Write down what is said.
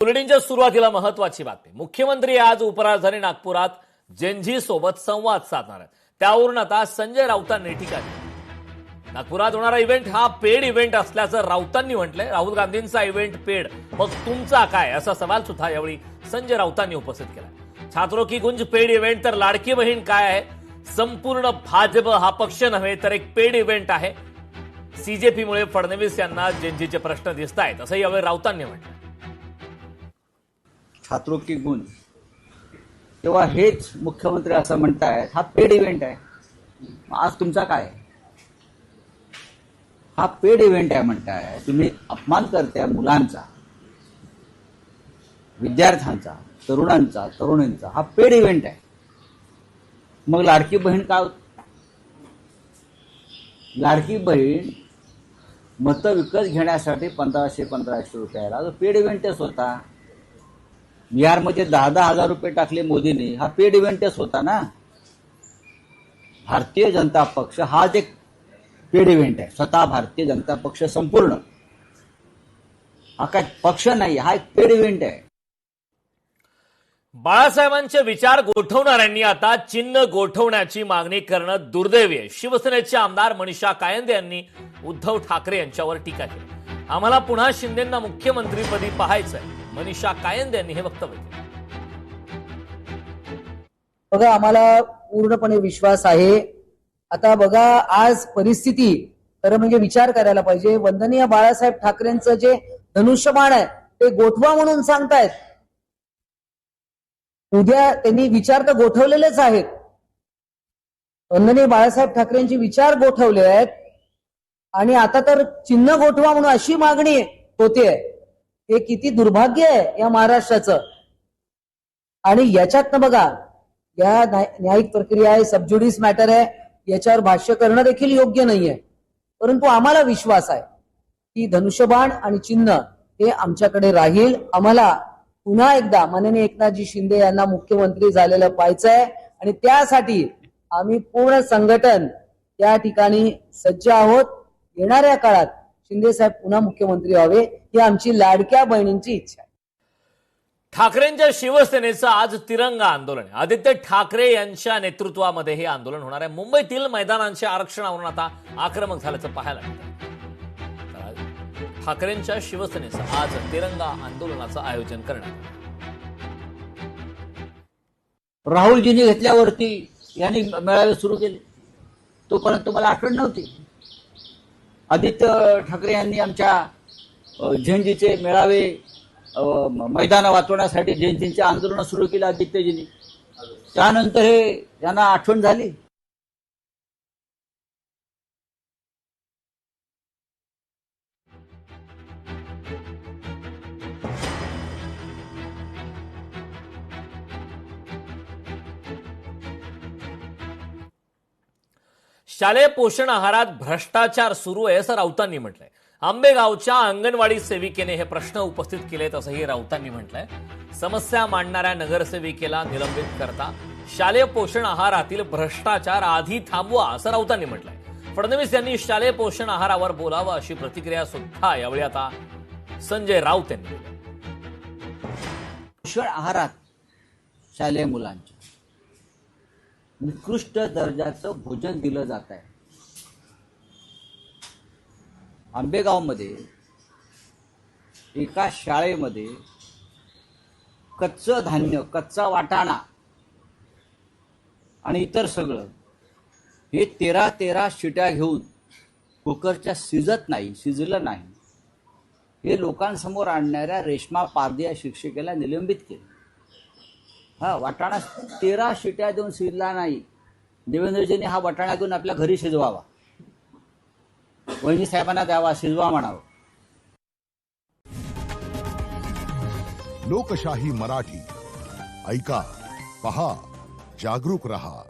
बुलेटिनच्या सुरुवातीला महत्वाची बातमी. मुख्यमंत्री आज उपराजधानी नागपुरात जेनझी सोबत संवाद साधणार आहेत. त्यावरून आता संजय राऊतांनी टीका केली. नागपुरात होणारा इव्हेंट हा पेड इव्हेंट असल्याचं राऊतांनी म्हटलंय. राहुल गांधींचा इव्हेंट पेड, मग तुमचा काय, असा सवाल सुद्धा यावेळी संजय राऊतांनी उपस्थित केला. छात्रों की गुंज पेड इव्हेंट तर लाडकी बहीण काय आहे? संपूर्ण भाजप हा पक्ष नव्हे तर एक पेड इव्हेंट आहे. सीजेपीमुळे फडणवीस यांना जेनझीचे प्रश्न दिसत आहेत असं यावेळी राऊतांनी म्हटलं. छात्रों की गुंज, तेव्हा हेच मुख्यमंत्री असं म्हणतायत हा पेड इव्हेंट आहे. आज तुमचा काय? हा पेड इव्हेंट आहे म्हणताय. तुम्ही अपमान करताय मुलांचा, विद्यार्थ्यांचा, तरुणांचा, तरुणींचा. हा पेड इव्हेंट आहे. मग लाडकी बहीण का? लाडकी बहीण मतं विकत घेण्यासाठी 1500 रुपयाला जो पेड इव्हेंटच होता. बिहारमध्ये 10,000 रुपये टाकले मोदींनी. हा पेड इव्हेंटच होता ना. भारतीय जनता पक्ष हा एक पेड इव्हेंट आहे. स्वतः भारतीय जनता पक्ष संपूर्ण हा काय पक्ष नाही, हा एक पेड इव्हेंट आहे. बाळासाहेबांचे विचार गोठवणाऱ्यांनी आता चिन्ह गोठवण्याची मागणी करणं दुर्दैवी आहे. शिवसेनेचे आमदार मनीषा कायंदे यांनी उद्धव ठाकरे यांच्यावर टीका केली. आम्हाला पुन्हा शिंदेंना मुख्यमंत्रीपदी पाहायचंय, मनीषा कायंदे यांनी हे वक्तव्य केलं. बघा, आम्हाला पूर्णपणे विश्वास आहे. आता बघा, आज परिस्थिती तर म्हणजे विचार करायला पाहिजे. वंदनीय बाळासाहेब ठाकरेंचं जे धनुष्यबाण आहे ते गोठवा म्हणून सांगतायत. उद्या त्यांनी विचार तर गोठवलेलेच आहेत. वंदनीय बाळासाहेब ठाकरेंचे विचार गोठवले आहेत आणि आता तर चिन्ह गोठवा म्हणून अशी मागणी होते. हे किती दुर्भाग्य आहे या महाराष्ट्राचं. आणि याच्यातनं बघा, या न्यायिक प्रक्रिया आहे, सबज्युडिस मॅटर आहे, याच्यावर भाष्य करणं देखील योग्य नाहीये. परंतु आम्हाला विश्वास आहे की धनुष्यबाण आणि चिन्ह हे आमच्याकडे राहील. आम्हाला पुन्हा एकदा माननीय एकनाथजी शिंदे यांना मुख्यमंत्री झालेलं पाहायचंय आणि त्यासाठी आम्ही पूर्ण संघटन त्या ठिकाणी सज्ज आहोत. येणाऱ्या काळात शिंदे साहेब पुन्हा मुख्यमंत्री व्हावे ही आमची लाडक्या बहिणींची इच्छा आहे. ठाकरेंच्या शिवसेनेचं आज तिरंगा आंदोलन आहे. आदित्य ठाकरे यांच्या नेतृत्वामध्ये हे आंदोलन होणार आहे. मुंबईतील मैदानांच्या आरक्षणावरून आता आक्रमक झाल्याचं पाहायला मिळतं. ठाकरेंच्या शिवसेनेचं आज तिरंगा आंदोलनाचं आयोजन करण्यात आलं. राहुलजींनी घेतल्यावरती यांनी मेळावे सुरू केले. तोपर्यंत मला आठवण नव्हती. आदित्य ठाकरे यांनी आमच्या झेंजीचे मेळावे, मैदानं वाचवण्यासाठी जयंतींचे आंदोलन सुरू केलं आदित्यजींनी. त्यानंतर हे यांना आठवण झाली. शालेय पोषण आहारात भ्रष्टाचार सुरू आहे असं राऊतांनी म्हटलंय. आंबेगावच्या अंगणवाडी सेविकेने हे प्रश्न उपस्थित केलेत असंही राऊतांनी म्हटलंय. समस्या मांडणाऱ्या नगरसेविकेला निलंबित करता शालेय पोषण आहारातील भ्रष्टाचार आधी थांबवा असं राऊतांनी म्हटलंय. फडणवीस यांनी शालेय पोषण आहारावर बोलावं अशी प्रतिक्रिया सुद्धा यावेळी आता संजय राऊत यांनी दिली. पोषण आहारात शालेय मुलांच्या निकृष्ट दर्जाचं भोजन दिलं जात आहे. आंबेगावमध्ये एका शाळेमध्ये कच्चं धान्य, कच्चा वाटाणा आणि इतर सगळं हे 13 शिट्या घेऊन कुकरच्या शिजलं नाही हे लोकांसमोर आणणाऱ्या रेश्मा पारदे या शिक्षिकेला निलंबित केलं. हा वाटाणा 13 शिट्या देऊन शिजला नाही. देवेंद्रजींनी हा वाटाणा घेऊन आपल्या घरी शिजवावा, वहिनी साहेबांना द्यावा, शिजवा म्हणावं. लोकशाही मराठी ऐका, पहा, जागरूक रहा.